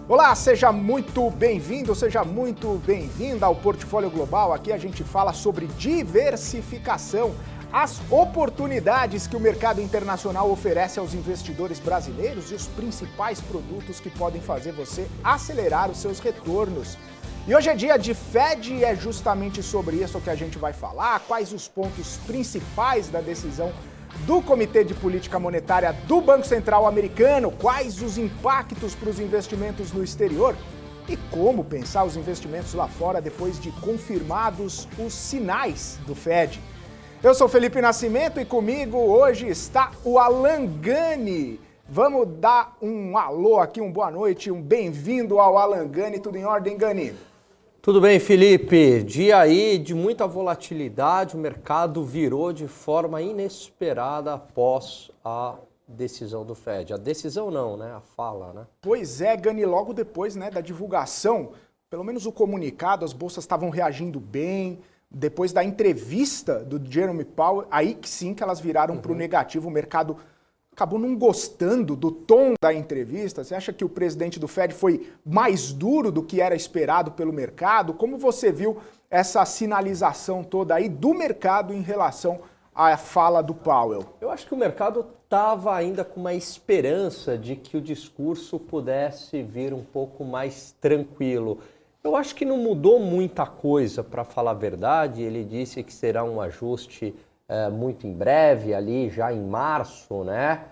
Olá, seja muito bem-vindo, seja muito bem-vinda ao Portfólio Global. Aqui a gente fala sobre diversificação, as oportunidades que o mercado internacional oferece aos investidores brasileiros e os principais produtos que podem fazer você acelerar os seus retornos. E hoje é dia de Fed e é justamente sobre isso que a gente vai falar, quais os pontos principais da decisão do Comitê de Política Monetária do Banco Central americano, quais os impactos para os investimentos no exterior e como pensar os investimentos lá fora depois de confirmados os sinais do Fed. Eu sou Felipe Nascimento e comigo hoje está o Alan Gani. Vamos dar um alô aqui, uma boa noite, um bem-vindo ao Alan Gani. Tudo em ordem, Gani? Tudo bem, Felipe. Dia aí de muita volatilidade, o mercado virou de forma inesperada após a decisão do Fed. A decisão não, né? A fala, né? Pois é, Gani, logo depois, né, da divulgação, pelo menos o comunicado, as bolsas estavam reagindo bem. Depois da entrevista do Jerome Powell, aí que sim que elas viraram para o negativo, o mercado acabou não gostando do tom da entrevista. Você acha que o presidente do Fed foi mais duro do que era esperado pelo mercado? Como você viu essa sinalização toda aí do mercado em relação à fala do Powell? Eu acho que o mercado estava ainda com uma esperança de que o discurso pudesse vir um pouco mais tranquilo. Eu acho que não mudou muita coisa, para falar a verdade. Ele disse que será um ajuste muito em breve, ali já em março, né?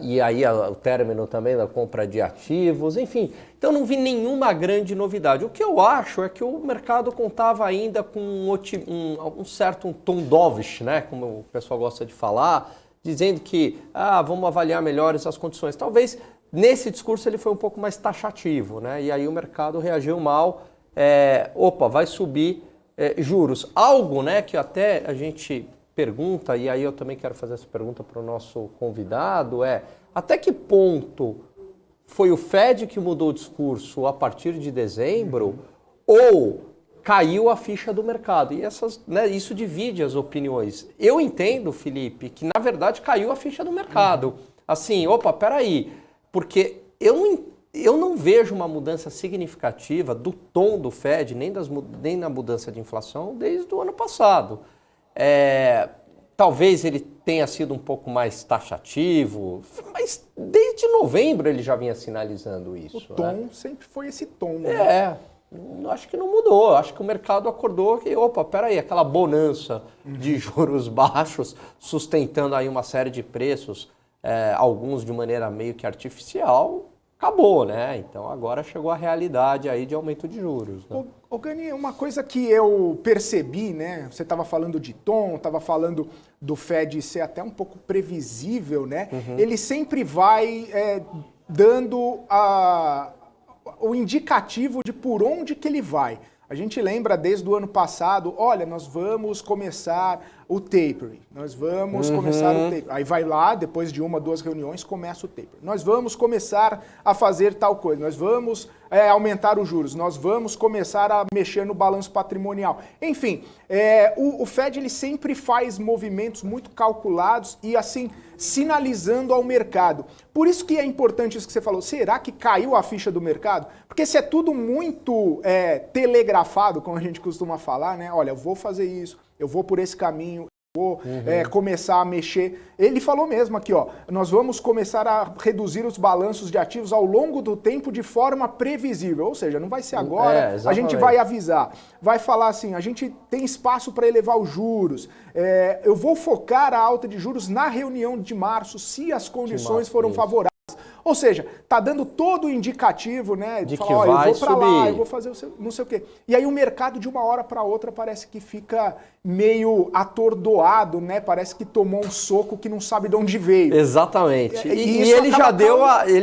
E aí o término também da compra de ativos, enfim. Então não vi nenhuma grande novidade. O que eu acho é que o mercado contava ainda com um certo tom dovish, né? Como o pessoal gosta de falar, dizendo que vamos avaliar melhores as condições. Talvez nesse discurso ele foi um pouco mais taxativo, né? E aí o mercado reagiu mal. Vai subir juros. Algo, né, que até a gente pergunta, e aí eu também quero fazer essa pergunta para o nosso convidado, até que ponto foi o Fed que mudou o discurso a partir de dezembro ou caiu a ficha do mercado? E isso divide as opiniões. Eu entendo, Felipe, que na verdade caiu a ficha do mercado. Assim, peraí, porque eu não vejo uma mudança significativa do tom do Fed, nem na mudança de inflação, desde o ano passado. Talvez ele tenha sido um pouco mais taxativo, mas desde novembro ele já vinha sinalizando isso. O tom sempre foi esse tom, né? Acho que não mudou. Acho que o mercado acordou que, peraí, aquela bonança de juros baixos, sustentando aí uma série de preços, alguns de maneira meio que artificial, acabou, né? Então agora chegou a realidade aí de aumento de juros. Né? Ô Gani, uma coisa que eu percebi, né? Você estava falando de tom, estava falando do Fed ser até um pouco previsível, né? Ele sempre vai dando o indicativo de por onde que ele vai. A gente lembra desde o ano passado, olha, nós vamos começar o tapering, nós vamos começar o tapering. Aí vai lá, depois de 1, 2 reuniões, começa o tapering. Nós vamos começar a fazer tal coisa, nós vamos aumentar os juros, nós vamos começar a mexer no balanço patrimonial. Enfim, o Fed ele sempre faz movimentos muito calculados e assim, sinalizando ao mercado. Por isso que é importante isso que você falou, será que caiu a ficha do mercado? Porque se é tudo muito telegrafado, como a gente costuma falar, né? Olha, eu vou fazer isso, eu vou por esse caminho, vou começar a mexer. Ele falou mesmo aqui, nós vamos começar a reduzir os balanços de ativos ao longo do tempo de forma previsível. Ou seja, não vai ser agora, a gente vai avisar. Vai falar assim, a gente tem espaço para elevar os juros. Eu vou focar a alta de juros na reunião de março, se as condições foram favoráveis. Ou seja, tá dando todo o indicativo, né? De falar, que vai eu vou para subir. lá, eu vou fazer não sei o quê. E aí o mercado de uma hora para outra parece que fica meio atordoado, né? Parece que tomou um soco que não sabe de onde veio. Exatamente. E ele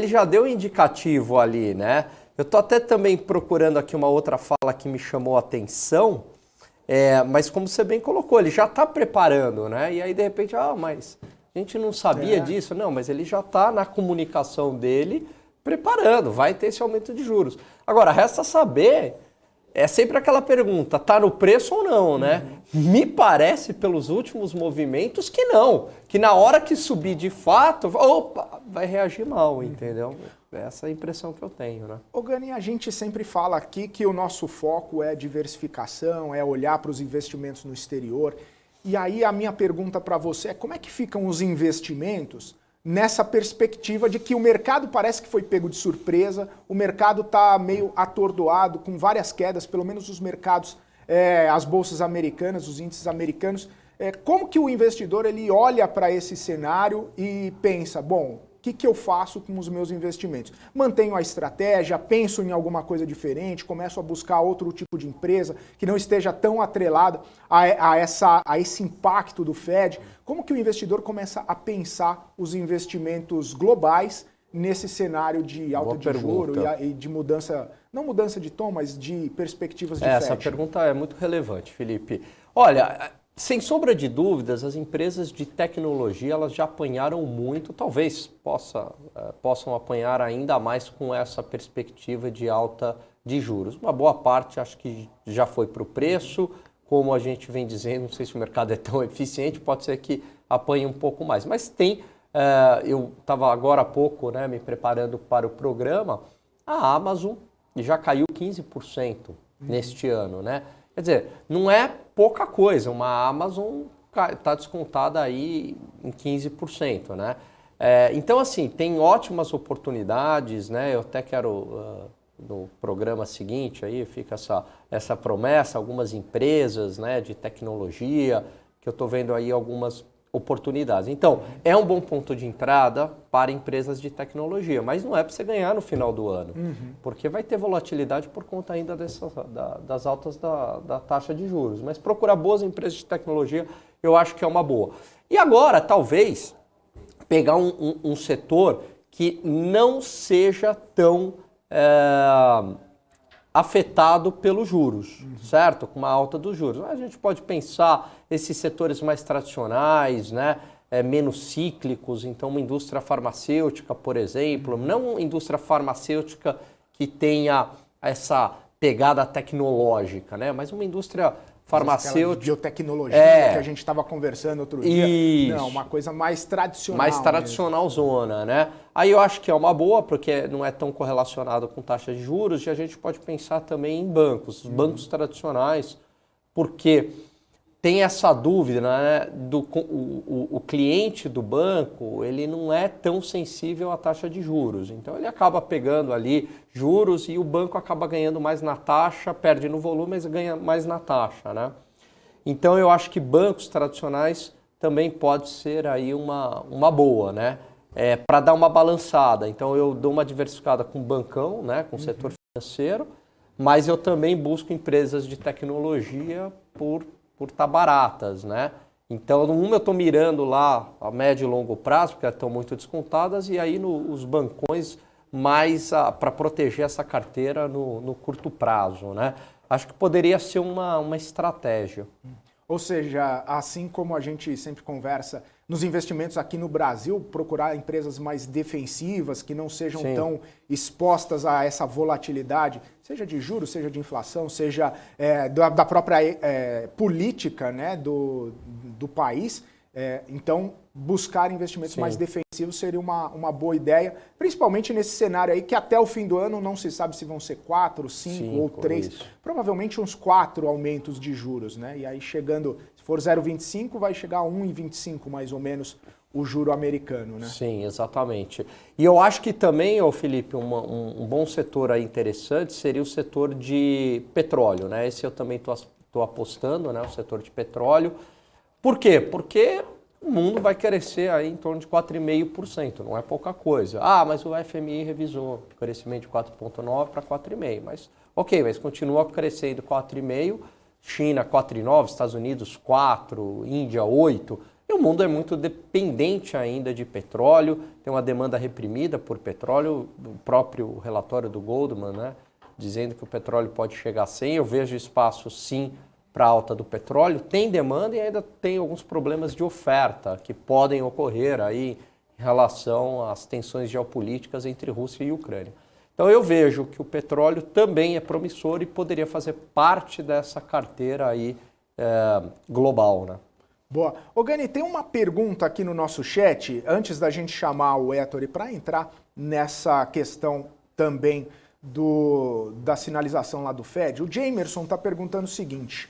já deu indicativo ali, né? Eu tô até também procurando aqui uma outra fala que me chamou a atenção, mas como você bem colocou, ele já está preparando, né? E aí de repente, mas a gente não sabia disso. Não, mas ele já está na comunicação dele preparando, vai ter esse aumento de juros. Agora, resta saber, é sempre aquela pergunta, está no preço ou não, né? Me parece, pelos últimos movimentos, que não. Que na hora que subir de fato, opa, vai reagir mal, entendeu? Essa é a impressão que eu tenho, né? Ô Gani, a gente sempre fala aqui que o nosso foco é diversificação, é olhar para os investimentos no exterior. E aí a minha pergunta para você é como é que ficam os investimentos nessa perspectiva de que o mercado parece que foi pego de surpresa, o mercado está meio atordoado, com várias quedas, pelo menos os mercados, as bolsas americanas, os índices americanos. Como que o investidor ele olha para esse cenário e pensa, bom, o que eu faço com os meus investimentos? Mantenho a estratégia, penso em alguma coisa diferente, começo a buscar outro tipo de empresa que não esteja tão atrelada a esse impacto do Fed. Como que o investidor começa a pensar os investimentos globais nesse cenário de alta de juros e de mudança, não mudança de tom, mas de perspectivas de Fed? Essa pergunta é muito relevante, Felipe. Olha, sem sombra de dúvidas, as empresas de tecnologia elas já apanharam muito, talvez possam apanhar ainda mais com essa perspectiva de alta de juros. Uma boa parte acho que já foi para o preço, como a gente vem dizendo, não sei se o mercado é tão eficiente, pode ser que apanhe um pouco mais. Mas tem, eu estava agora há pouco me preparando para o programa, a Amazon já caiu 15% neste ano, né? Quer dizer, não é pouca coisa, uma Amazon está descontada aí em 15%, né? Então, assim, tem ótimas oportunidades, né? Eu até quero, no programa seguinte, aí fica essa promessa, algumas empresas, né, de tecnologia, que eu estou vendo aí algumas oportunidades. Então, é um bom ponto de entrada para empresas de tecnologia, mas não é para você ganhar no final do ano, porque vai ter volatilidade por conta ainda das altas da taxa de juros. Mas procurar boas empresas de tecnologia, eu acho que é uma boa. E agora, talvez, pegar um setor que não seja tão afetado pelos juros, certo? Com uma alta dos juros. A gente pode pensar esses setores mais tradicionais, né? Menos cíclicos, então uma indústria farmacêutica, por exemplo, não uma indústria farmacêutica que tenha essa pegada tecnológica, né? Mas uma indústria farmacêutica... Biotecnologia que a gente estava conversando outro dia. Isso. Não, uma coisa mais tradicional. Mais tradicional zona, né? Aí eu acho que é uma boa, porque não é tão correlacionado com taxa de juros, e a gente pode pensar também em bancos, os bancos tradicionais, porque tem essa dúvida, né? O cliente do banco, ele não é tão sensível à taxa de juros, então ele acaba pegando ali juros e o banco acaba ganhando mais na taxa, perde no volume, mas ganha mais na taxa, né? Então eu acho que bancos tradicionais também pode ser aí uma boa, né? Para dar uma balançada. Então eu dou uma diversificada com bancão, né? Com o setor financeiro, mas eu também busco empresas de tecnologia por estar baratas, né? Então, eu estou mirando lá a médio e longo prazo, porque estão muito descontadas, e aí os bancões mais para proteger essa carteira no curto prazo, né? Acho que poderia ser uma estratégia. Ou seja, assim como a gente sempre conversa nos investimentos aqui no Brasil, procurar empresas mais defensivas, que não sejam tão expostas a essa volatilidade, seja de juros, seja de inflação, seja da própria política, né, do país. Então, buscar investimentos mais defensivos seria uma boa ideia, principalmente nesse cenário aí que até o fim do ano não se sabe se vão ser 4, 5 ou 3, provavelmente uns 4 aumentos de juros, né? E aí chegando, se for 0,25, vai chegar a 1,25 mais ou menos o juro americano, né? Sim, exatamente. E eu acho que também, Felipe, um bom setor aí interessante seria o setor de petróleo, né? Esse eu também estou apostando, né? O setor de petróleo. Por quê? Porque o mundo vai crescer aí em torno de 4,5%, não é pouca coisa. Ah, mas o FMI revisou o crescimento de 4,9% para 4,5%. Mas, ok, mas continua crescendo 4,5%, China 4,9%, Estados Unidos 4%, Índia 8%. E o mundo é muito dependente ainda de petróleo, tem uma demanda reprimida por petróleo, o próprio relatório do Goldman, né, dizendo que o petróleo pode chegar a 100, eu vejo espaço sim para a alta do petróleo, tem demanda e ainda tem alguns problemas de oferta que podem ocorrer aí em relação às tensões geopolíticas entre Rússia e Ucrânia. Então eu vejo que o petróleo também é promissor e poderia fazer parte dessa carteira aí global, né? Boa. Ô Gani, tem uma pergunta aqui no nosso chat, antes da gente chamar o Ettore para entrar nessa questão também da sinalização lá do Fed. O Jamerson está perguntando o seguinte: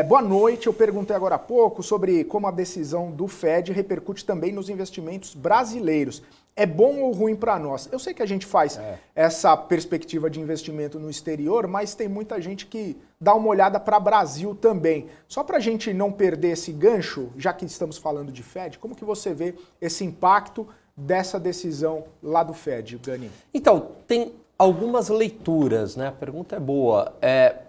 boa noite, eu perguntei agora há pouco sobre como a decisão do Fed repercute também nos investimentos brasileiros. É bom ou ruim para nós? Eu sei que a gente faz essa perspectiva de investimento no exterior, mas tem muita gente que dá uma olhada para o Brasil também. Só para a gente não perder esse gancho, já que estamos falando de Fed, como que você vê esse impacto dessa decisão lá do Fed, Gani? Então, tem algumas leituras, né? A pergunta é boa.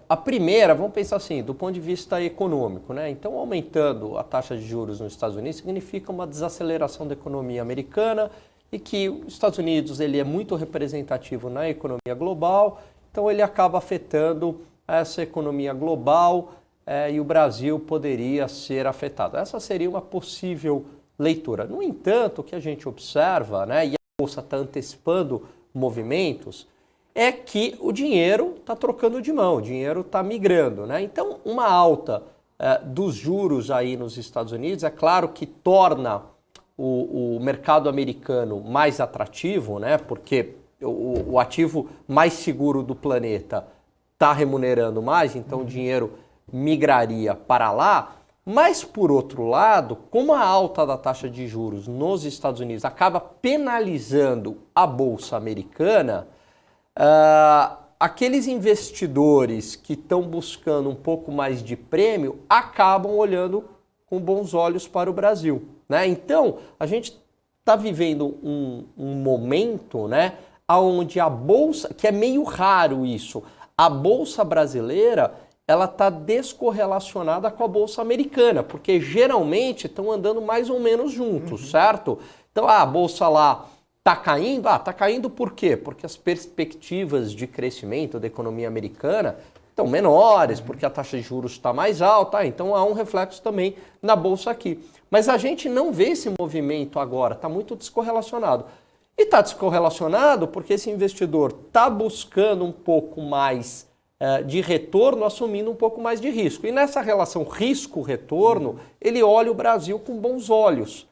A primeira, vamos pensar assim, do ponto de vista econômico, né? Então, aumentando a taxa de juros nos Estados Unidos significa uma desaceleração da economia americana e que os Estados Unidos ele é muito representativo na economia global, então ele acaba afetando essa economia global e o Brasil poderia ser afetado. Essa seria uma possível leitura. No entanto, o que a gente observa, né, e a Bolsa está antecipando movimentos, é que o dinheiro está trocando de mão, o dinheiro está migrando, né? Então, uma alta dos juros aí nos Estados Unidos, é claro que torna o mercado americano mais atrativo, né? Porque o ativo mais seguro do planeta está remunerando mais, então o dinheiro migraria para lá. Mas, por outro lado, como a alta da taxa de juros nos Estados Unidos acaba penalizando a Bolsa Americana, aqueles investidores que estão buscando um pouco mais de prêmio acabam olhando com bons olhos para o Brasil, né? Então, a gente está vivendo um momento, né, onde a Bolsa, que é meio raro isso, a Bolsa brasileira ela está descorrelacionada com a Bolsa americana, porque geralmente estão andando mais ou menos juntos, certo? Então, a Bolsa lá está caindo? Está caindo por quê? Porque as perspectivas de crescimento da economia americana estão menores, porque a taxa de juros está mais alta, então há um reflexo também na Bolsa aqui. Mas a gente não vê esse movimento agora, está muito descorrelacionado. E está descorrelacionado porque esse investidor está buscando um pouco mais de retorno, assumindo um pouco mais de risco. E nessa relação risco-retorno, ele olha o Brasil com bons olhos.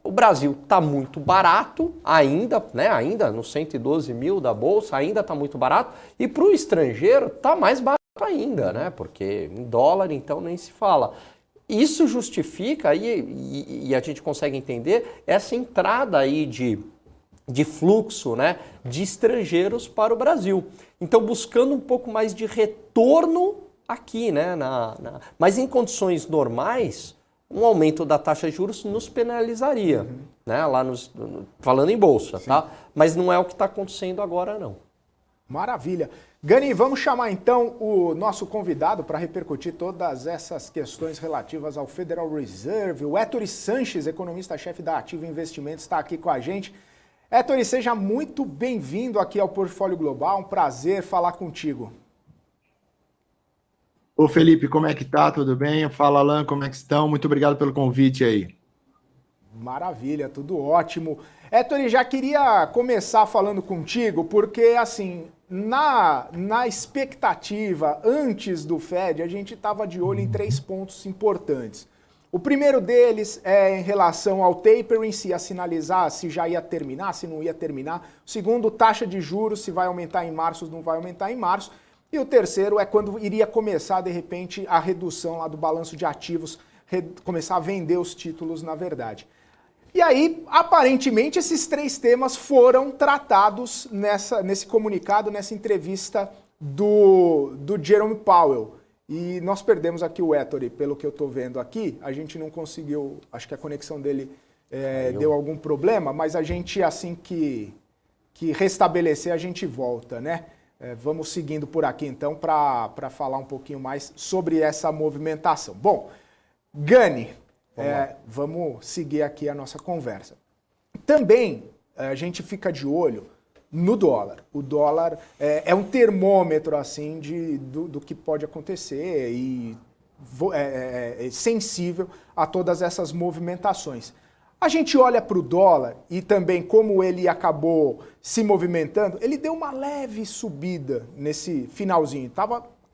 O Brasil está muito barato ainda, né? Ainda nos 112 mil da Bolsa, ainda está muito barato. E para o estrangeiro está mais barato ainda, né? Porque em dólar, então, nem se fala. Isso justifica, e a gente consegue entender, essa entrada aí de fluxo, né, de estrangeiros para o Brasil. Então, buscando um pouco mais de retorno aqui, né? Mas em condições normais, um aumento da taxa de juros nos penalizaria, né? Lá falando em bolsa, tá? Mas não é o que está acontecendo agora, não. Maravilha. Gani, vamos chamar então o nosso convidado para repercutir todas essas questões relativas ao Federal Reserve. O Ettore Sanches, economista-chefe da Ativo Investimentos, está aqui com a gente. Ettore, seja muito bem-vindo aqui ao Portfólio Global, um prazer falar contigo. Ô Felipe, como é que tá? Tudo bem? Fala, Alan, como é que estão? Muito obrigado pelo convite aí. Maravilha, tudo ótimo. Ettore, já queria começar falando contigo, porque assim, na expectativa antes do Fed, a gente estava de olho em 3 pontos importantes. O primeiro deles é em relação ao tapering, se ia sinalizar se já ia terminar, se não ia terminar. O segundo, taxa de juros, se vai aumentar em março ou não vai aumentar em março. E o terceiro é quando iria começar, de repente, a redução lá do balanço de ativos, começar a vender os títulos, na verdade. E aí, aparentemente, esses 3 temas foram tratados nesse comunicado, nessa entrevista do Jerome Powell. E nós perdemos aqui o Ettore, pelo que eu estou vendo aqui. A gente não conseguiu, acho que a conexão dele deu algum problema, mas a gente, assim que restabelecer, a gente volta, né? Vamos seguindo por aqui, então, para falar um pouquinho mais sobre essa movimentação. Bom, Gani, vamos seguir aqui a nossa conversa. Também a gente fica de olho no dólar. O dólar é um termômetro assim do que pode acontecer e é sensível a todas essas movimentações. A gente olha para o dólar e também como ele acabou se movimentando, ele deu uma leve subida nesse finalzinho.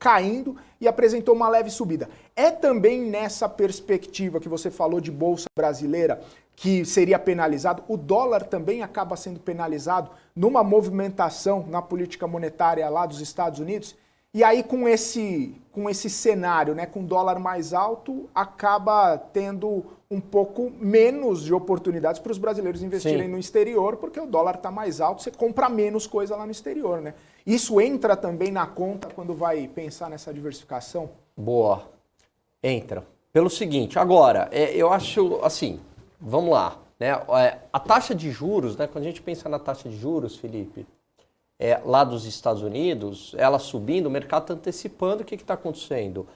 caindo e apresentou uma leve subida. É também nessa perspectiva que você falou de Bolsa Brasileira que seria penalizado, o dólar também acaba sendo penalizado numa movimentação na política monetária lá dos Estados Unidos. E aí com esse cenário, né, com dólar mais alto, acaba tendo um pouco menos de oportunidades para os brasileiros investirem no exterior, porque o dólar está mais alto, você compra menos coisa lá no exterior, né? Isso entra também na conta quando vai pensar nessa diversificação? Boa, entra. Pelo seguinte, agora, eu acho assim, vamos lá, né? A taxa de juros, né? Quando a gente pensa na taxa de juros, Felipe, lá dos Estados Unidos, ela subindo, o mercado está antecipando o que está acontecendo.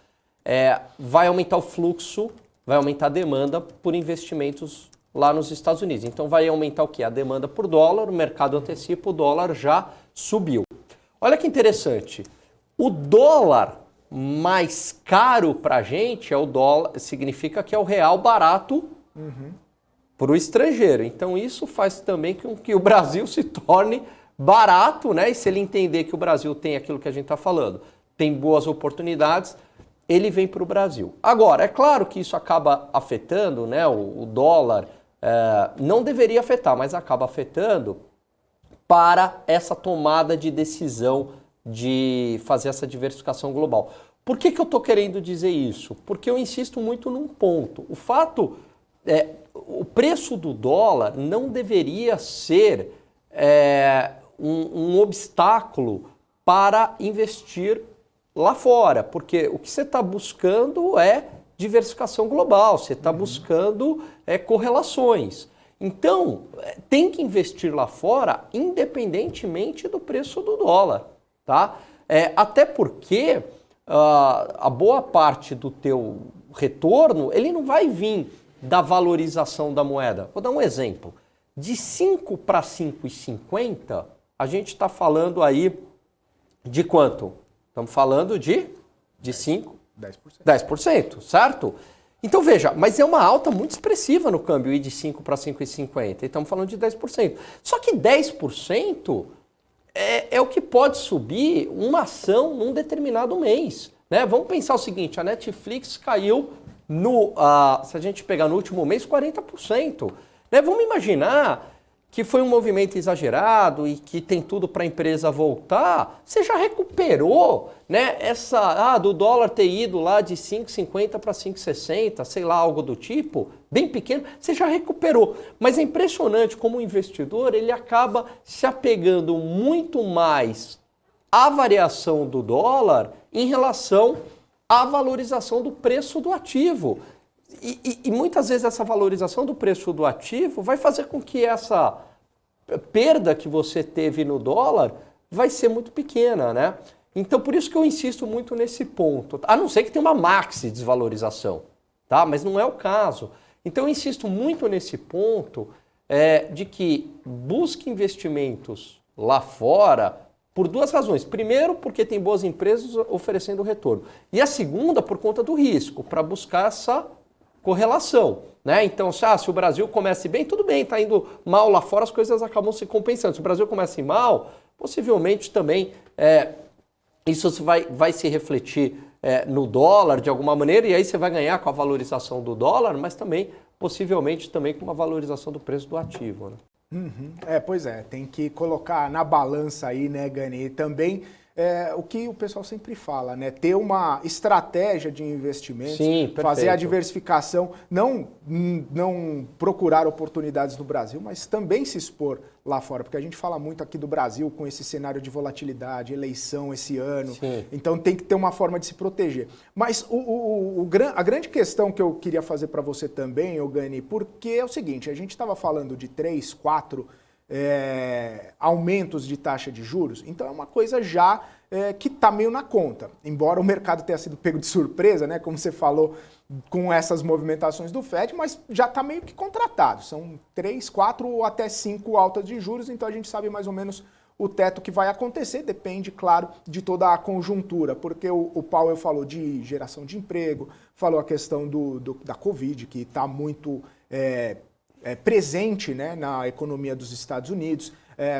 Vai aumentar o fluxo, vai aumentar a demanda por investimentos lá nos Estados Unidos. Então vai aumentar o quê? A demanda por dólar, o mercado antecipa, o dólar já subiu. Olha que interessante, o dólar mais caro para a gente é o dólar, significa que é o real barato para o estrangeiro. Então isso faz também com que o Brasil se torne barato, né? E se ele entender que o Brasil tem aquilo que a gente está falando, tem boas oportunidades, ele vem para o Brasil. Agora, é claro que isso acaba afetando, né? O dólar não deveria afetar, mas acaba afetando para essa tomada de decisão de fazer essa diversificação global. Por que eu estou querendo dizer isso? Porque eu insisto muito num ponto. O fato o preço do dólar não deveria ser um obstáculo para investir lá fora, porque o que você está buscando é diversificação global, você está buscando correlações. Então, tem que investir lá fora independentemente do preço do dólar, tá? Até porque a boa parte do teu retorno, ele não vai vir da valorização da moeda. Vou dar um exemplo. De 5 para 5,50, a gente está falando aí de quanto? Estamos falando de 5? 10%, certo? Então veja, mas é uma alta muito expressiva no câmbio, ir de 5 para 5,50. Estamos falando de 10%. Só que 10% é o que pode subir uma ação num determinado mês, né? Vamos pensar o seguinte, a Netflix caiu, se a gente pegar no último mês, 40%. Né? Vamos imaginar que foi um movimento exagerado e que tem tudo para a empresa voltar, você já recuperou, né, do dólar ter ido lá de 5,50 para 5,60, sei lá, algo do tipo, bem pequeno, você já recuperou. Mas é impressionante como o investidor, ele acaba se apegando muito mais à variação do dólar em relação à valorização do preço do ativo. E muitas vezes essa valorização do preço do ativo vai fazer com que essa perda que você teve no dólar vai ser muito pequena, né? Então por isso que eu insisto muito nesse ponto, a não ser que tenha uma maxi desvalorização, tá? Mas não é o caso. Então eu insisto muito nesse ponto de que busque investimentos lá fora por duas razões. Primeiro, porque tem boas empresas oferecendo retorno. E a segunda, por conta do risco, para buscar essa correlação, né? Então, se o Brasil comece bem, tudo bem, está indo mal lá fora, as coisas acabam se compensando. Se o Brasil comece mal, possivelmente também isso vai se refletir no dólar de alguma maneira, e aí você vai ganhar com a valorização do dólar, mas também, possivelmente, também com uma valorização do preço do ativo, né? Pois é, tem que colocar na balança aí, né, Gani? E também o que o pessoal sempre fala, né? Ter uma estratégia de investimentos, sim, fazer a diversificação, não procurar oportunidades no Brasil, mas também se expor lá fora, porque a gente fala muito aqui do Brasil com esse cenário de volatilidade, eleição esse ano, sim. Então tem que ter uma forma de se proteger. Mas a grande questão que eu queria fazer para você também, Gani, porque é o seguinte, a gente estava falando de 3, 4 aumentos de taxa de juros, então é uma coisa já que está meio na conta, embora o mercado tenha sido pego de surpresa, né, como você falou, com essas movimentações do FED, mas já está meio que contratado, são 3, 4 ou até 5 altas de juros, então a gente sabe mais ou menos o teto que vai acontecer, depende, claro, de toda a conjuntura, porque o Powell falou de geração de emprego, falou a questão da Covid, que está muito presente, né, na economia dos Estados Unidos.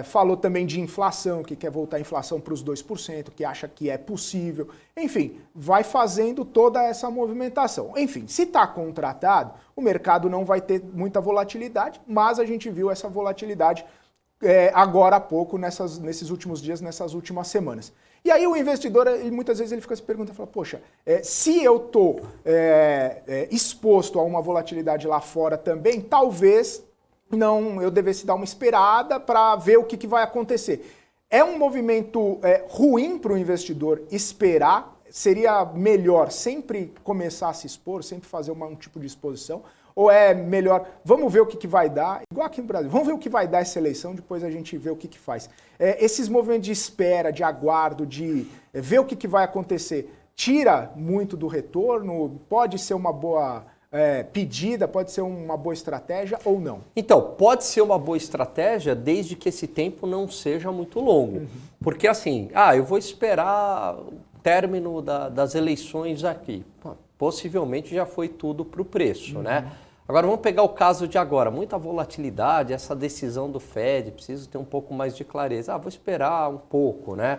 falou também de inflação, que quer voltar a inflação para os 2%, que acha que é possível. Enfim, vai fazendo toda essa movimentação. Enfim, se está contratado, o mercado não vai ter muita volatilidade, mas a gente viu essa volatilidade agora há pouco, nesses últimos dias, nessas últimas semanas. E aí o investidor, muitas vezes ele fica se perguntando, fala, poxa, se eu estou exposto a uma volatilidade lá fora também, talvez não eu devesse dar uma esperada para ver o que vai acontecer. É um movimento ruim para o investidor esperar? Seria melhor sempre começar a se expor, sempre fazer um tipo de exposição? Ou é melhor, vamos ver o que vai dar, igual aqui no Brasil, vamos ver o que vai dar essa eleição, depois a gente vê o que faz. Esses movimentos de espera, de aguardo, de ver o que vai acontecer, tira muito do retorno? Pode ser uma boa pedida, pode ser uma boa estratégia ou não? Então, pode ser uma boa estratégia desde que esse tempo não seja muito longo. Porque assim, eu vou esperar o término das eleições aqui. Possivelmente já foi tudo para o preço, né? Agora vamos pegar o caso de agora, muita volatilidade, essa decisão do Fed, preciso ter um pouco mais de clareza. Vou esperar um pouco, né?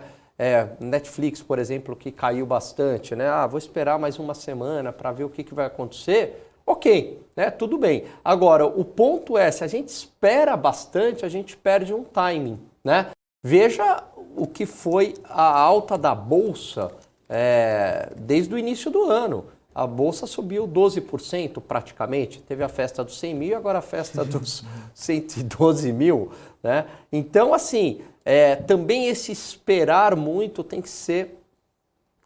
Netflix, por exemplo, que caiu bastante, né? Vou esperar mais uma semana para ver o que vai acontecer. Ok, né? Tudo bem. Agora, o ponto é, se a gente espera bastante, a gente perde um timing, né? Veja o que foi a alta da Bolsa desde o início do ano. A Bolsa subiu 12% praticamente. Teve a festa dos 100 mil e agora a festa dos 112 mil, né? Então, assim, também esse esperar muito tem que ser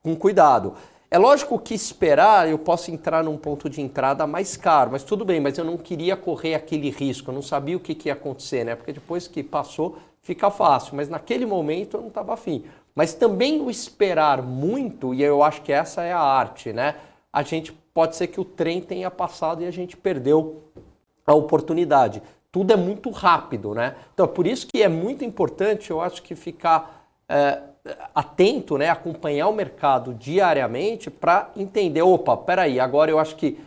com cuidado. É lógico que esperar, eu posso entrar num ponto de entrada mais caro, mas tudo bem, mas eu não queria correr aquele risco, eu não sabia o que ia acontecer, né? Porque depois que passou, fica fácil, mas naquele momento eu não estava afim. Mas também o esperar muito, e eu acho que essa é a arte, né? A gente pode ser que o trem tenha passado e a gente perdeu a oportunidade. Tudo é muito rápido, né? Então, por isso que é muito importante, eu acho que ficar atento, né? Acompanhar o mercado diariamente para entender, opa, peraí, agora eu acho que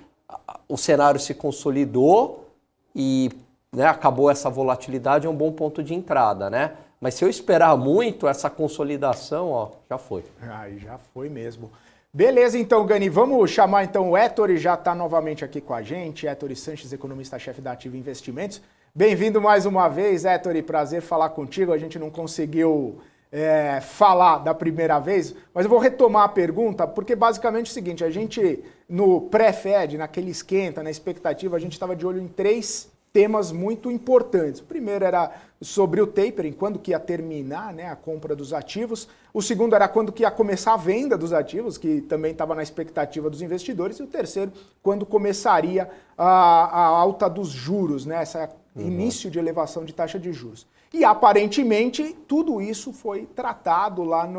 o cenário se consolidou e acabou essa volatilidade, é um bom ponto de entrada, né? Mas se eu esperar muito, essa consolidação, já foi. Aí já foi mesmo. Beleza, então, Gani, vamos chamar então o Ettore, já está novamente aqui com a gente, Ettore Sanches, economista-chefe da Ativa Investimentos. Bem-vindo mais uma vez, Ettore, prazer falar contigo, a gente não conseguiu falar da primeira vez, mas eu vou retomar a pergunta, porque basicamente é o seguinte, a gente no pré-Fed, naquele esquenta, na expectativa, a gente estava de olho em 3 temas muito importantes. O primeiro era sobre o tapering, quando que ia terminar, né, a compra dos ativos. O segundo era quando que ia começar a venda dos ativos, que também estava na expectativa dos investidores. E o terceiro, quando começaria a alta dos juros, né, esse início de elevação de taxa de juros. E aparentemente tudo isso foi tratado lá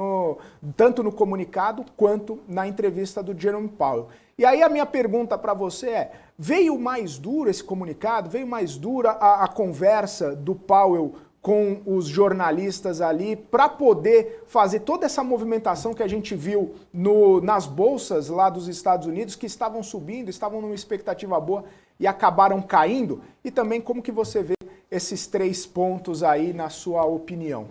tanto no comunicado quanto na entrevista do Jerome Powell. E aí a minha pergunta para você veio mais duro esse comunicado? Veio mais dura a conversa do Powell com os jornalistas ali para poder fazer toda essa movimentação que a gente viu nas bolsas lá dos Estados Unidos, que estavam subindo, estavam numa expectativa boa e acabaram caindo? E também como que você vê esses 3 pontos aí na sua opinião?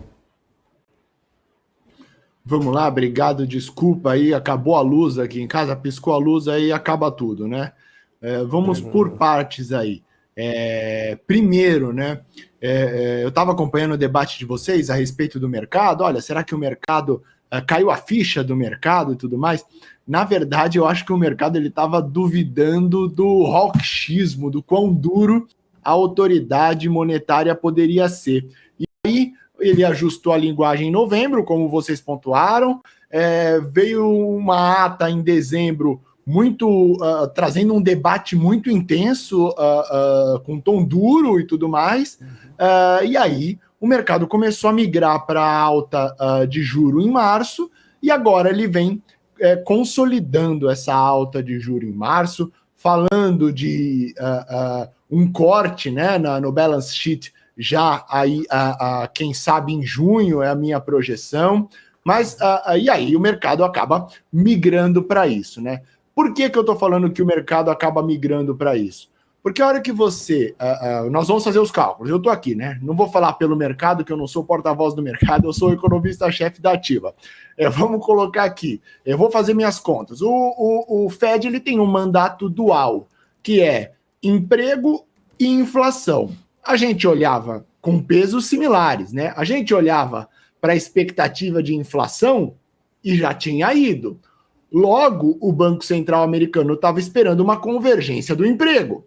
Vamos lá, obrigado, desculpa aí, acabou a luz aqui em casa, piscou a luz aí e acaba tudo, né? Vamos por partes aí. Primeiro, né? Eu estava acompanhando o debate de vocês a respeito do mercado. Olha, será que o mercado caiu a ficha do mercado e tudo mais? Na verdade, eu acho que o mercado ele estava duvidando do hawkismo, do quão duro a autoridade monetária poderia ser. E aí ele ajustou a linguagem em novembro, como vocês pontuaram, veio uma ata em dezembro muito trazendo um debate muito intenso, com tom duro e tudo mais, e aí o mercado começou a migrar para a alta de juro em março, e agora ele vem consolidando essa alta de juro em março, falando de um corte, né, no balance sheet já aí, quem sabe em junho é a minha projeção, mas e aí o mercado acaba migrando para isso, né? Por que eu estou falando que o mercado acaba migrando para isso? Porque a hora que você... nós vamos fazer os cálculos. Eu estou aqui, né? Não vou falar pelo mercado, que eu não sou porta-voz do mercado, eu sou economista-chefe da Ativa. Vamos colocar aqui. Eu vou fazer minhas contas. O Fed ele tem um mandato dual, que é emprego e inflação. A gente olhava com pesos similares, né? A gente olhava para a expectativa de inflação e já tinha ido. Logo, o Banco Central americano estava esperando uma convergência do emprego.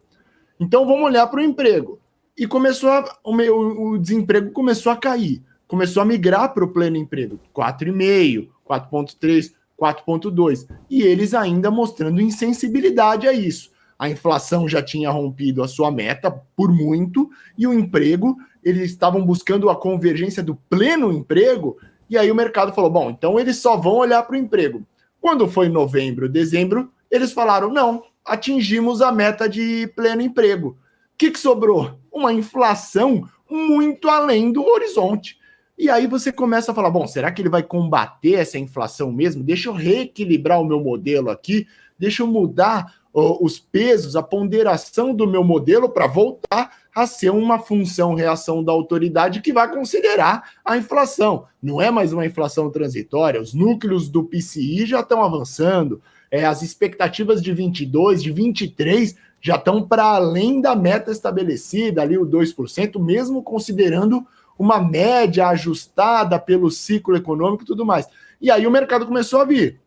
Então, vamos olhar para o emprego. E o desemprego começou a cair. Começou a migrar para o pleno emprego. 4,5, 4,3, 4,2. E eles ainda mostrando insensibilidade a isso. A inflação já tinha rompido a sua meta por muito. E o emprego, eles estavam buscando a convergência do pleno emprego. E aí o mercado falou, bom, então eles só vão olhar para o emprego. Quando foi novembro, dezembro, eles falaram, não, atingimos a meta de pleno emprego. O que sobrou? Uma inflação muito além do horizonte. E aí você começa a falar, bom, será que ele vai combater essa inflação mesmo? Deixa eu reequilibrar o meu modelo aqui, deixa eu mudar os pesos, a ponderação do meu modelo para voltar a ser uma função-reação da autoridade que vai considerar a inflação. Não é mais uma inflação transitória, os núcleos do PCI já estão avançando, as expectativas de 22, de 23 já estão para além da meta estabelecida, ali o 2%, mesmo considerando uma média ajustada pelo ciclo econômico e tudo mais. E aí o mercado começou a vir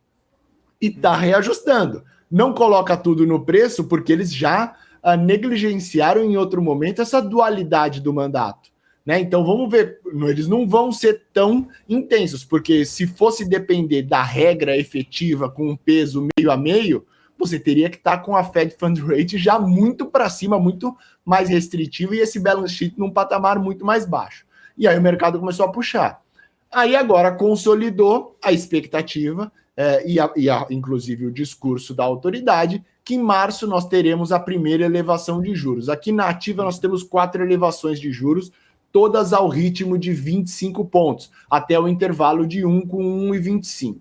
e está reajustando. Não coloca tudo no preço porque eles já negligenciaram em outro momento essa dualidade do mandato, né? Então vamos ver, eles não vão ser tão intensos, porque se fosse depender da regra efetiva com um peso meio a meio, você teria que estar com a Fed Funds Rate já muito para cima, muito mais restritivo, e esse balance sheet num patamar muito mais baixo. E aí o mercado começou a puxar. Aí agora consolidou a expectativa, inclusive o discurso da autoridade, que em março nós teremos a primeira elevação de juros. Aqui na Ativa nós temos 4 elevações de juros, todas ao ritmo de 25 pontos, até o intervalo de 1 com 1,25.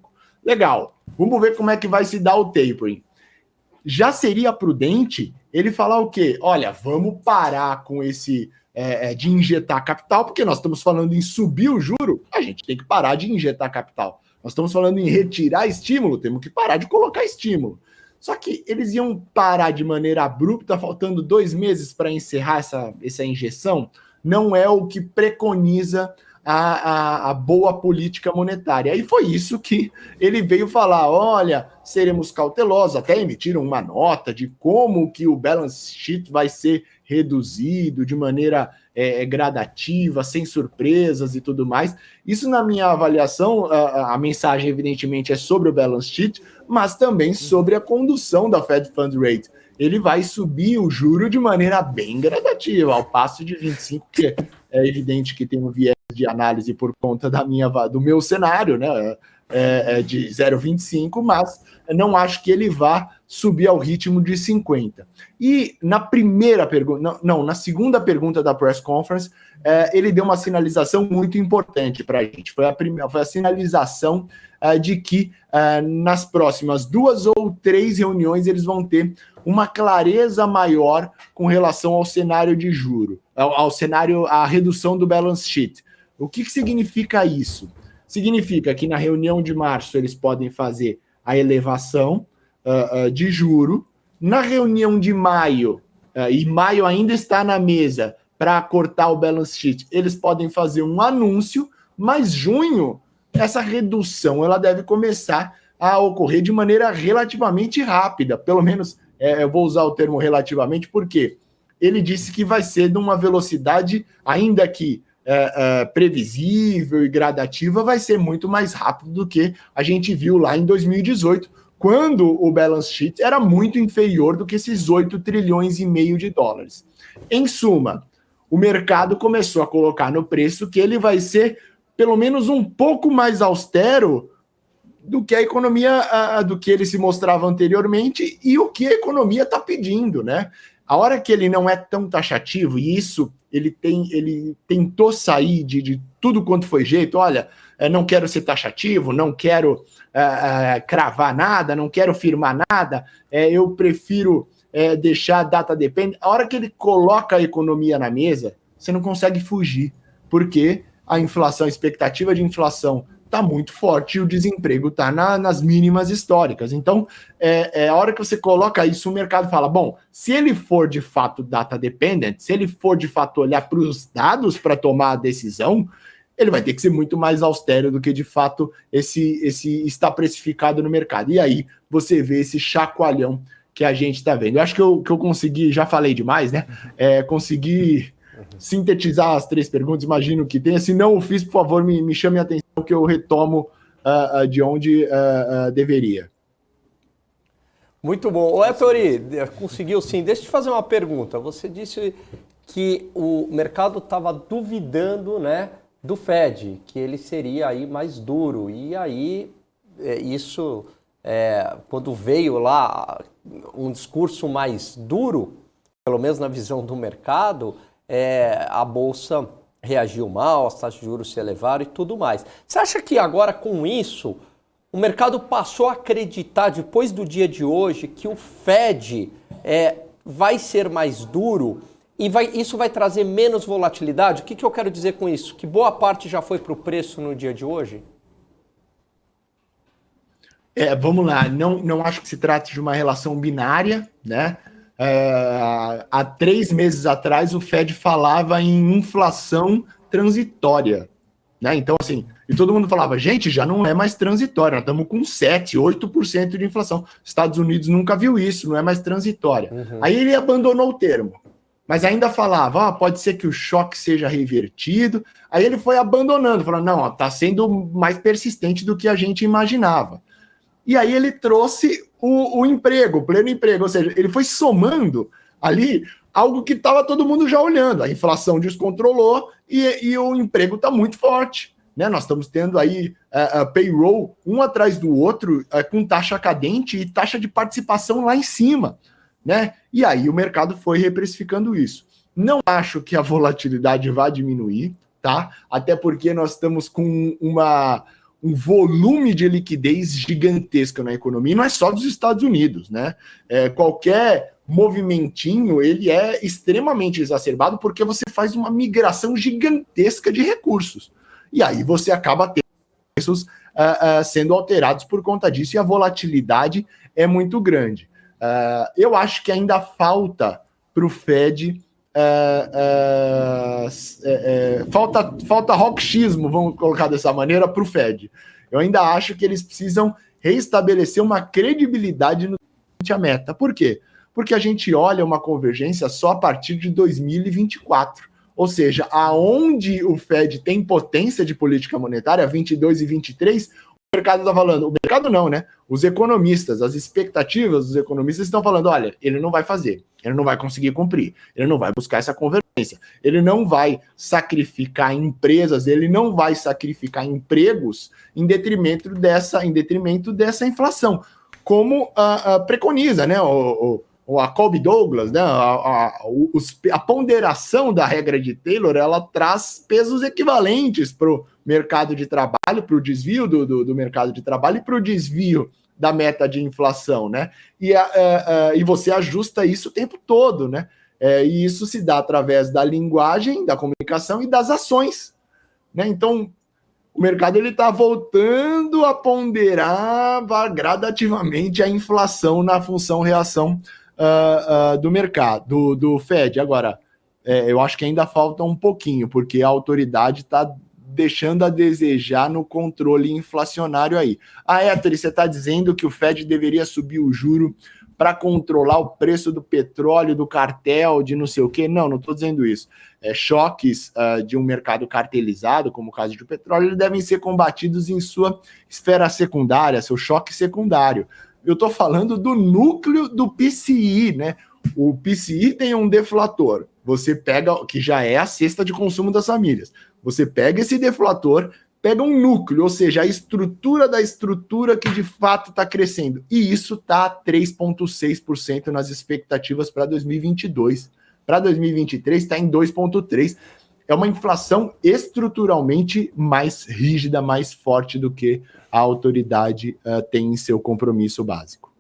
Legal, vamos ver como é que vai se dar o tapering. Já seria prudente ele falar o quê? Olha, vamos parar com esse de injetar capital, porque nós estamos falando em subir o juro, a gente tem que parar de injetar capital. Nós estamos falando em retirar estímulo, temos que parar de colocar estímulo. Só que eles iam parar de maneira abrupta, faltando 2 meses para encerrar essa injeção, não é o que preconiza a boa política monetária. E foi isso que ele veio falar, olha, seremos cautelosos, até emitiram uma nota de como que o balance sheet vai ser reduzido de maneira gradativa, sem surpresas e tudo mais. Isso, na minha avaliação, a mensagem, evidentemente, é sobre o balance sheet, mas também sobre a condução da Fed Funds Rate. Ele vai subir o juro de maneira bem gradativa, ao passo de 25, que é evidente que tem um viés de análise por conta do meu cenário, né, de 0,25, mas não acho que ele vá subir ao ritmo de 50. E na primeira pergunta, na segunda pergunta da press conference, ele deu uma sinalização muito importante para a gente. Foi a sinalização de que nas próximas 2 ou 3 reuniões eles vão ter uma clareza maior com relação ao cenário de juro, ao cenário, à redução do balance sheet. O que significa isso? Significa que na reunião de março eles podem fazer a elevação de juro. Na reunião de maio, e maio ainda está na mesa para cortar o balance sheet, eles podem fazer um anúncio, mas junho, essa redução ela deve começar a ocorrer de maneira relativamente rápida, pelo menos eu vou usar o termo relativamente, porque ele disse que vai ser de uma velocidade, ainda que previsível e gradativa, vai ser muito mais rápido do que a gente viu lá em 2018, quando o balance sheet era muito inferior do que esses 8 trilhões e meio de dólares. Em suma, o mercado começou a colocar no preço que ele vai ser pelo menos um pouco mais austero do que a economia, do que ele se mostrava anteriormente e o que a economia está pedindo, né? A hora que ele não é tão taxativo, e isso ele tentou sair de tudo quanto foi jeito, olha, não quero ser taxativo, não quero cravar nada, não quero firmar nada, eu prefiro deixar a data dependente. A hora que ele coloca a economia na mesa, você não consegue fugir, porque a inflação, a expectativa de inflação está muito forte e o desemprego está nas mínimas históricas. Então, a hora que você coloca isso, o mercado fala, bom, se ele for de fato data dependent, se ele for de fato olhar para os dados para tomar a decisão, ele vai ter que ser muito mais austero do que de fato esse está precificado no mercado. E aí você vê esse chacoalhão que a gente está vendo. Eu acho que eu consegui, já falei demais, né? Consegui sintetizar as 3 perguntas, imagino que tenha. Se não o fiz, por favor, me chame a atenção que eu retomo de onde deveria. Muito bom. Ô, Ettore, conseguiu sim. Deixa eu te fazer uma pergunta. Você disse que o mercado estava duvidando, né, do Fed, que ele seria aí mais duro. E aí, isso, quando veio lá um discurso mais duro, pelo menos na visão do mercado, a Bolsa reagiu mal, as taxas de juros se elevaram e tudo mais. Você acha que agora com isso, o mercado passou a acreditar, depois do dia de hoje, que o Fed vai ser mais duro e isso vai trazer menos volatilidade? O que eu quero dizer com isso? Que boa parte já foi para o preço no dia de hoje? Vamos lá, não acho que se trate de uma relação binária, né? Há 3 meses atrás, o Fed falava em inflação transitória, né? Então, assim, e todo mundo falava, gente, já não é mais transitória, nós estamos com 7, 8% de inflação. Estados Unidos nunca viu isso, não é mais transitória. Aí ele abandonou o termo, mas ainda falava, pode ser que o choque seja revertido. Aí ele foi abandonando, falando, não, está sendo mais persistente do que a gente imaginava. E aí ele trouxe o emprego, o pleno emprego, ou seja, ele foi somando ali algo que estava todo mundo já olhando. A inflação descontrolou e o emprego está muito forte, né? Nós estamos tendo aí payroll um atrás do outro, com taxa cadente e taxa de participação lá em cima, né? E aí o mercado foi reprecificando isso. Não acho que a volatilidade vá diminuir, tá? Até porque nós estamos com um volume de liquidez gigantesca na economia, não é só dos Estados Unidos, né? Qualquer movimentinho, ele é extremamente exacerbado porque você faz uma migração gigantesca de recursos. E aí você acaba tendo preços sendo alterados por conta disso e a volatilidade é muito grande. Eu acho que ainda falta para o Fed... falta rockismo, vamos colocar dessa maneira, para o Fed. Eu ainda acho que eles precisam reestabelecer uma credibilidade no a meta. Por quê? Porque a gente olha uma convergência só a partir de 2024. Ou seja, aonde o Fed tem potência de política monetária, 22 e 23, o mercado está falando, o mercado não, né? Os economistas, as expectativas dos economistas estão falando, olha, ele não vai fazer, ele não vai conseguir cumprir, ele não vai buscar essa convergência, ele não vai sacrificar empresas, ele não vai sacrificar empregos em detrimento dessa inflação, como preconiza, né? A Colby Douglas, né? A ponderação da regra de Taylor, ela traz pesos equivalentes para o mercado de trabalho, para o desvio do mercado de trabalho e para o desvio da meta de inflação, né? E você ajusta isso o tempo todo, né? E isso se dá através da linguagem, da comunicação e das ações, né? Então, o mercado ele está voltando a ponderar gradativamente a inflação na função reação do mercado, do Fed. Agora, eu acho que ainda falta um pouquinho, porque a autoridade está deixando a desejar no controle inflacionário aí. Ettore, você está dizendo que o Fed deveria subir o juro para controlar o preço do petróleo, do cartel, de não sei o quê? Não estou dizendo isso. Choques de um mercado cartelizado, como o caso do petróleo, devem ser combatidos em sua esfera secundária, seu choque secundário. Eu estou falando do núcleo do PCI, né? O PCI tem um deflator. Você pega, que já é a cesta de consumo das famílias. Você pega esse deflator, pega um núcleo, ou seja, a estrutura da estrutura que de fato está crescendo. E isso está 3,6% nas expectativas para 2022. Para 2023 está em 2,3%. É uma inflação estruturalmente mais rígida, mais forte do que a autoridade tem em seu compromisso básico.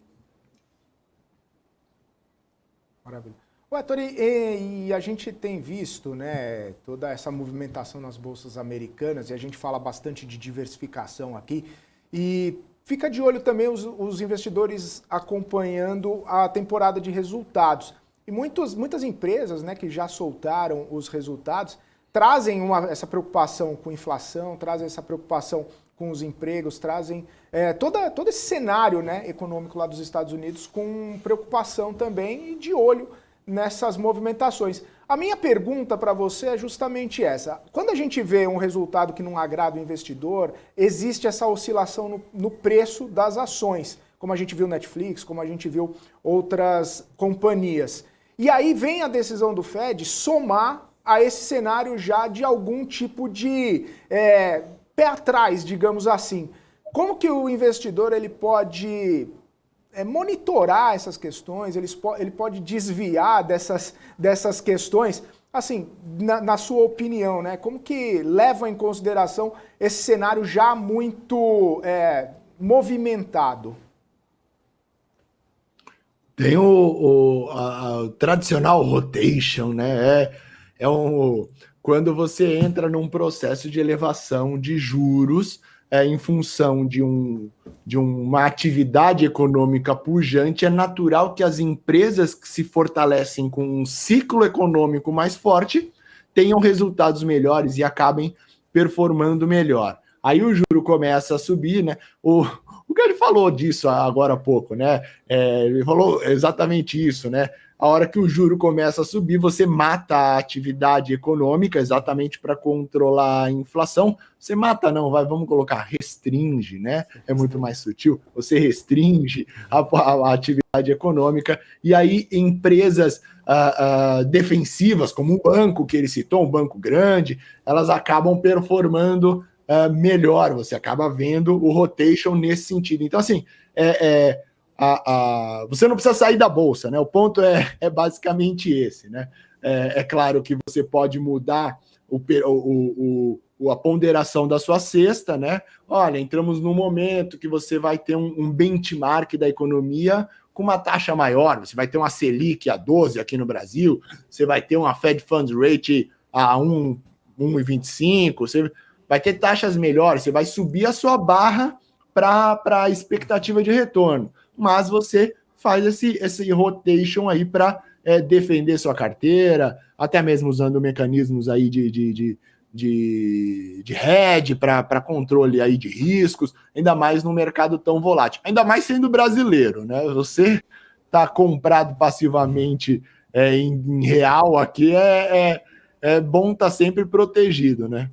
Maravilha. O Héctor, e a gente tem visto, né, toda essa movimentação nas bolsas americanas, e a gente fala bastante de diversificação aqui, e fica de olho também os investidores acompanhando a temporada de resultados. E muitas empresas, né, que já soltaram os resultados trazem essa preocupação com inflação, trazem essa preocupação com os empregos, trazem todo esse cenário, né, econômico lá dos Estados Unidos com preocupação também e de olho nessas movimentações. A minha pergunta para você é justamente essa. Quando a gente vê um resultado que não agrada o investidor, existe essa oscilação no preço das ações, como a gente viu Netflix, como a gente viu outras companhias. E aí vem a decisão do Fed somar a esse cenário já de algum tipo de pé atrás, digamos assim. Como que o investidor ele pode monitorar essas questões, ele pode desviar dessas questões? Assim, na sua opinião, né? Como que leva em consideração esse cenário já muito movimentado? Tem o tradicional rotation, né? Quando você entra num processo de elevação de juros em função de uma atividade econômica pujante, é natural que as empresas que se fortalecem com um ciclo econômico mais forte tenham resultados melhores e acabem performando melhor. Aí o juro começa a subir, né? O Gary falou disso agora há pouco, né? Ele falou exatamente isso, né? A hora que o juro começa a subir, você mata a atividade econômica exatamente para controlar a inflação. Você mata, não, vamos colocar, restringe, né? É muito mais sutil. Você restringe a atividade econômica, e aí empresas defensivas, como o banco que ele citou, um banco grande, elas acabam performando melhor. Você acaba vendo o rotation nesse sentido. Então, assim, você não precisa sair da bolsa, né? O ponto é basicamente esse, né? É claro que você pode mudar a ponderação da sua cesta, né? Olha, entramos num momento que você vai ter um benchmark da economia com uma taxa maior, você vai ter uma Selic a 12 aqui no Brasil, você vai ter uma Fed Funds Rate a 1,25, você vai ter taxas melhores, você vai subir a sua barra para a expectativa de retorno, mas você faz esse rotation aí para defender sua carteira, até mesmo usando mecanismos aí de hedge para controle aí de riscos, ainda mais num mercado tão volátil, ainda mais sendo brasileiro, né? Você tá comprado passivamente em real aqui, é bom estar sempre protegido, né?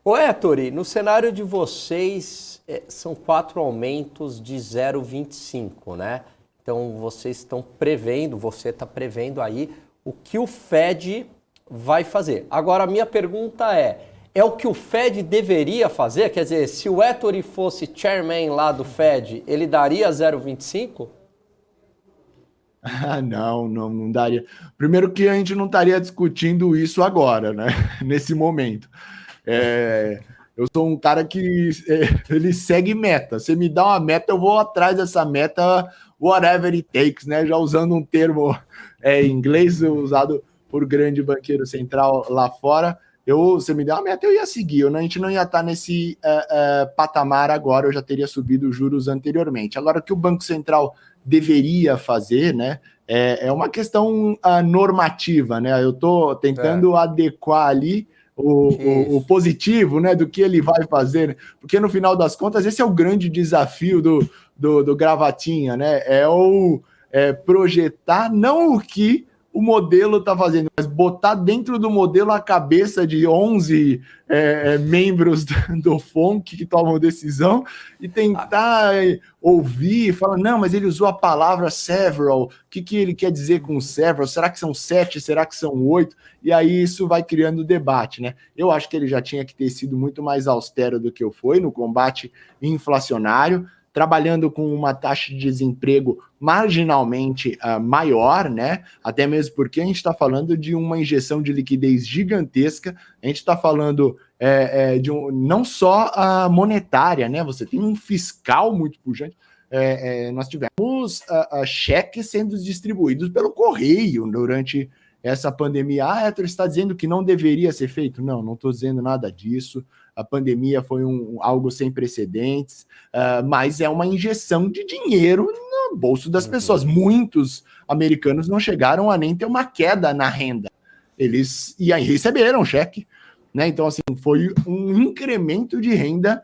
Ô Héctor, no cenário de vocês, são 4 aumentos de 0,25, né? Então vocês estão prevendo, você está prevendo aí o que o Fed vai fazer. Agora a minha pergunta é o que o Fed deveria fazer? Quer dizer, se o Héctor fosse chairman lá do Fed, ele daria 0,25? Não daria. Primeiro que a gente não estaria discutindo isso agora, né? Nesse momento. Eu sou um cara que ele segue meta. Você me dá uma meta, eu vou atrás dessa meta, whatever it takes, né? Já usando um termo em inglês usado por grande banqueiro central lá fora. Você me dá uma meta, eu ia seguir. A gente não ia estar nesse patamar agora, eu já teria subido os juros anteriormente. Agora, o que o Banco Central deveria fazer, né? É uma questão normativa, né? Eu estou tentando adequar ali o positivo, né, do que ele vai fazer, né? Porque no final das contas esse é o grande desafio do Gravatinha, né? Projetar não o que o modelo está fazendo, mas botar dentro do modelo a cabeça de 11 membros do FONC que tomam decisão e tentar ouvir, falar, não, mas ele usou a palavra several, o que ele quer dizer com several? Será que são 7? Será que são 8? E aí isso vai criando debate, né? Eu acho que ele já tinha que ter sido muito mais austero do que eu fui no combate inflacionário, trabalhando com uma taxa de desemprego marginalmente maior, né? Até mesmo porque a gente está falando de uma injeção de liquidez gigantesca, a gente está falando não só a monetária, né? Você tem um fiscal muito pujante. nós tivemos cheques sendo distribuídos pelo correio durante essa pandemia. Héctor está dizendo que não deveria ser feito? Não estou dizendo nada disso. A pandemia foi algo sem precedentes, mas é uma injeção de dinheiro no bolso das pessoas. Muitos americanos não chegaram a nem ter uma queda na renda. Eles receberam cheque, né? Então, assim, foi um incremento de renda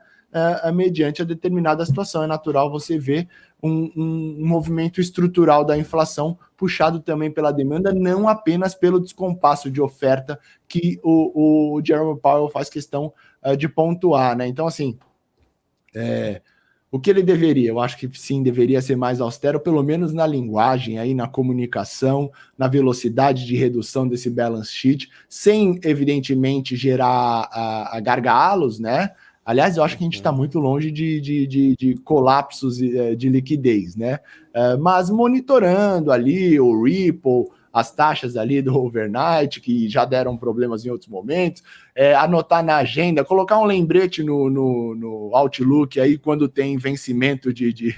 mediante a determinada situação. É natural você ver um movimento estrutural da inflação puxado também pela demanda, não apenas pelo descompasso de oferta que o Jerome Powell faz questão de pontuar, né? Então, assim, o que ele deveria? Eu acho que sim, deveria ser mais austero, pelo menos na linguagem, aí, na comunicação, na velocidade de redução desse balance sheet, sem, evidentemente, gerar gargalos, né? Aliás, eu acho que a gente está muito longe de colapsos de liquidez, né? Mas monitorando ali o Ripple, as taxas ali do overnight, que já deram problemas em outros momentos, anotar na agenda, colocar um lembrete no Outlook aí quando tem vencimento de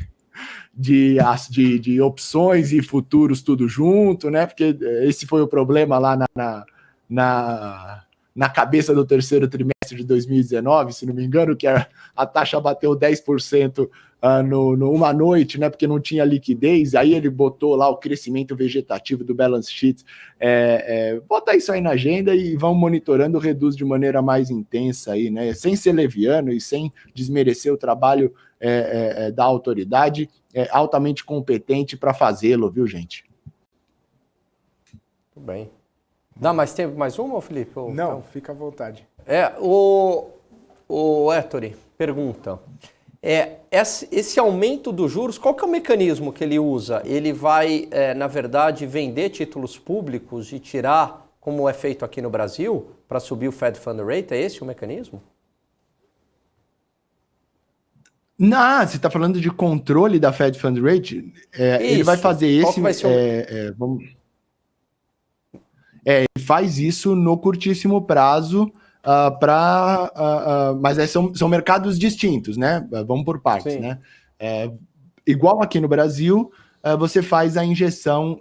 opções e futuros tudo junto, né? Porque esse foi o problema lá na cabeça do terceiro trimestre de 2019, se não me engano, que a taxa bateu 10% numa noite, né? Porque não tinha liquidez, aí ele botou lá o crescimento vegetativo do balance sheet. Bota isso aí na agenda e vão monitorando, reduz de maneira mais intensa aí, né? Sem ser leviano e sem desmerecer o trabalho da autoridade, altamente competente para fazê-lo, viu, gente? Tudo bem. Dá mais tempo, mais uma, Felipe? Não, então, fica à vontade. O Ettore pergunta, esse aumento dos juros, qual que é o mecanismo que ele usa? Ele vai, na verdade, vender títulos públicos e tirar, como é feito aqui no Brasil, para subir o Fed Fund Rate? É esse o mecanismo? Não, você está falando de controle da Fed Fund Rate? Ele vai fazer esse... Vai ser ele faz isso no curtíssimo prazo, mas são mercados distintos, né? Vamos por partes, sim, né? Igual aqui no Brasil, você faz a injeção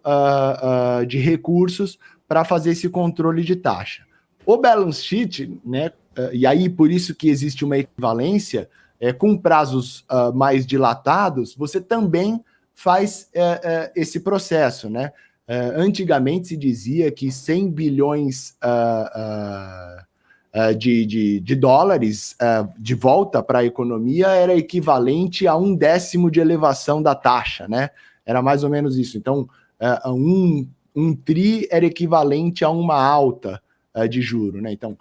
de recursos para fazer esse controle de taxa. O balance sheet, né? E aí por isso que existe uma equivalência, com prazos mais dilatados, você também faz esse processo, né? Antigamente se dizia que 100 bilhões de dólares de volta para a economia era equivalente a 1/10 de elevação da taxa, né? Era mais ou menos isso. Então, um tri era equivalente a uma alta de juro, né? Então,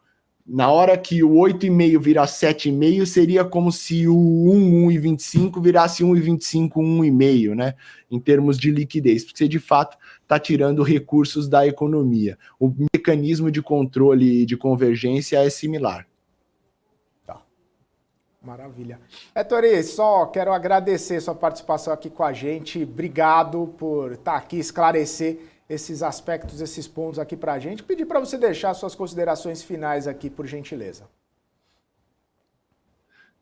na hora que o 8,5 virar 7,5, seria como se o 1,25 virasse 1,25, 1,5, né? Em termos de liquidez, porque você de fato está tirando recursos da economia. O mecanismo de controle de convergência é similar. Tá. Maravilha. Ettore, só quero agradecer sua participação aqui com a gente. Obrigado por estar aqui, esclarecer esses aspectos, esses pontos aqui para a gente. Pedir para você deixar suas considerações finais aqui, por gentileza.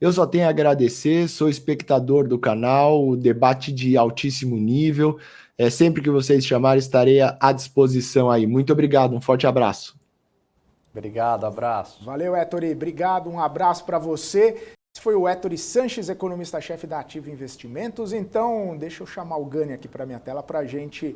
Eu só tenho a agradecer, sou espectador do canal, debate de altíssimo nível. Sempre que vocês chamarem, estarei à disposição aí. Muito obrigado, um forte abraço. Obrigado, abraço. Valeu, Ettore, obrigado, um abraço para você. Esse foi o Ettore Sanches, economista-chefe da Ativo Investimentos. Então, deixa eu chamar o Gani aqui para minha tela para a gente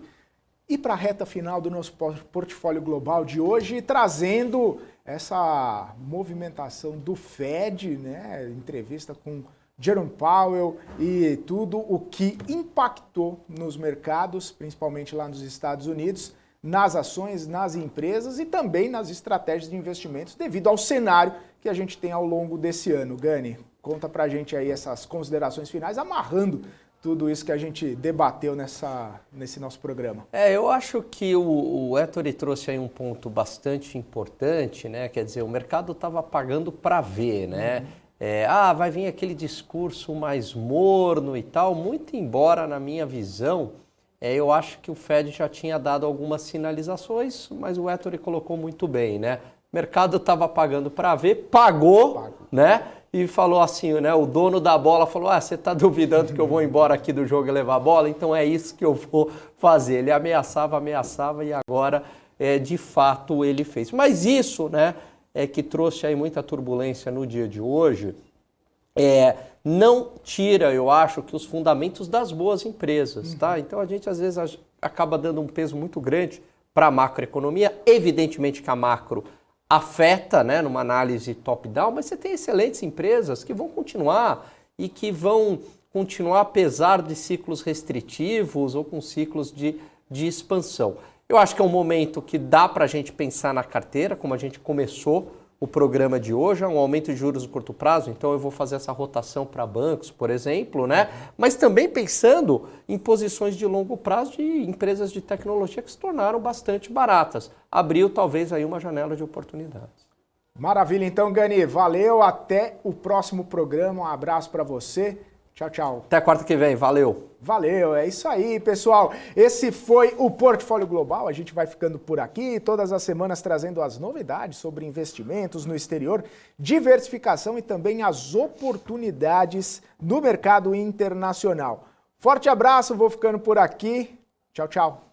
ir para a reta final do nosso portfólio global de hoje, trazendo essa movimentação do Fed, né? Entrevista com Jerome Powell e tudo o que impactou nos mercados, principalmente lá nos Estados Unidos, nas ações, nas empresas e também nas estratégias de investimentos, devido ao cenário que a gente tem ao longo desse ano. Gani, conta pra gente aí essas considerações finais, amarrando tudo isso que a gente debateu nesse nosso programa. Eu acho que o Ettore trouxe aí um ponto bastante importante, né? Quer dizer, o mercado estava pagando para ver, né? Vai vir aquele discurso mais morno e tal, muito embora, na minha visão, eu acho que o Fed já tinha dado algumas sinalizações, mas o Ettore colocou muito bem, né? O mercado estava pagando para ver, pagou, né? e falou assim, né? O dono da bola falou, você está duvidando que eu vou embora aqui do jogo e levar a bola? Então é isso que eu vou fazer. Ele ameaçava e agora, de fato, ele fez. Mas isso, né, que trouxe aí muita turbulência no dia de hoje, não tira, eu acho, que os fundamentos das boas empresas, tá? Então a gente às vezes acaba dando um peso muito grande para a macroeconomia. Evidentemente que a macro afeta, né, numa análise top-down, mas você tem excelentes empresas que vão continuar e que vão continuar apesar de ciclos restritivos ou com ciclos de expansão. Eu acho que é um momento que dá para a gente pensar na carteira, como a gente começou o programa de hoje, é um aumento de juros no curto prazo, então eu vou fazer essa rotação para bancos, por exemplo, né? Mas também pensando em posições de longo prazo de empresas de tecnologia que se tornaram bastante baratas. Abriu talvez aí uma janela de oportunidades. Maravilha, então, Gani, valeu, até o próximo programa, um abraço para você. Tchau, tchau. Até quarta que vem, valeu. Valeu, é isso aí, pessoal. Esse foi o Portfólio Global. A gente vai ficando por aqui, todas as semanas trazendo as novidades sobre investimentos no exterior, diversificação e também as oportunidades no mercado internacional. Forte abraço, vou ficando por aqui. Tchau, tchau.